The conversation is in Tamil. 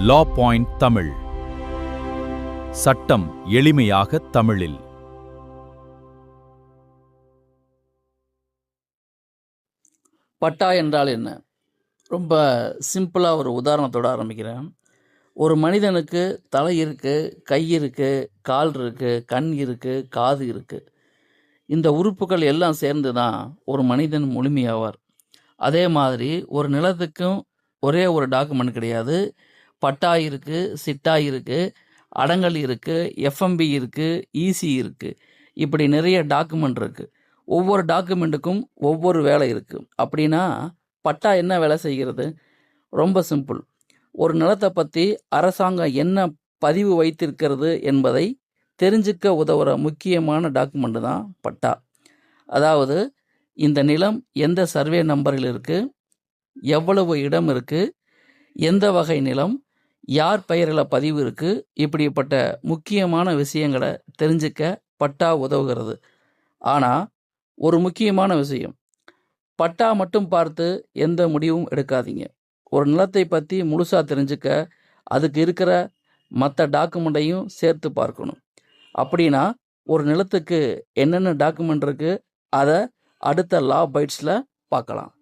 லா பாயிண்ட் தமிழ். சட்டம் எளிமையாக தமிழில். பட்டா என்றால் என்ன? ரொம்ப சிம்பிளாக ஒரு உதாரணத்தோடு ஆரம்பிக்கிறேன். ஒரு மனிதனுக்கு தலை இருக்குது, கை இருக்குது, கால் இருக்குது, கண் இருக்குது, காது இருக்குது. இந்த உறுப்புகள் எல்லாம் சேர்ந்து தான் ஒரு மனிதன் முழுமையாவார். அதே மாதிரி ஒரு நிலத்துக்கும் ஒரே ஒரு டாக்குமெண்ட் கிடையாது. பட்டா இருக்குது, சிட்டா இருக்குது, அடங்கல் இருக்குது, எஃப்எம்பி இருக்குது, இசி இருக்குது. இப்படி நிறைய டாக்குமெண்ட் இருக்குது. ஒவ்வொரு டாக்குமெண்ட்டுக்கும் ஒவ்வொரு வேலை இருக்குது. அப்படின்னா பட்டா என்ன வேலை செய்கிறது? ரொம்ப சிம்பிள். ஒரு நிலத்தை பற்றி அரசாங்கம் என்ன பதிவு வைத்திருக்கிறது என்பதை தெரிஞ்சுக்க உதவுற முக்கியமான டாக்குமெண்ட் தான் பட்டா. அதாவது இந்த நிலம் எந்த சர்வே நம்பரில் இருக்குது, எவ்வளவு இடம் இருக்குது, எந்த வகை நிலம், யார் பெயரில் பதிவு இருக்குது, இப்படிப்பட்ட முக்கியமான விஷயங்களை தெரிஞ்சுக்க பட்டா உதவுகிறது. ஆனால் ஒரு முக்கியமான விஷயம், பட்டா மட்டும் பார்த்து எந்த முடிவும் எடுக்காதீங்க. ஒரு நிலத்தை பற்றி முழுசாக தெரிஞ்சுக்க அதுக்கு இருக்கிற மற்ற டாக்குமெண்ட்டையும் சேர்த்து பார்க்கணும். அப்படின்னா ஒரு நிலத்துக்கு என்னென்ன டாக்குமெண்ட் இருக்குது அதை அடுத்த லா பைட்ஸில் பார்க்கலாம்.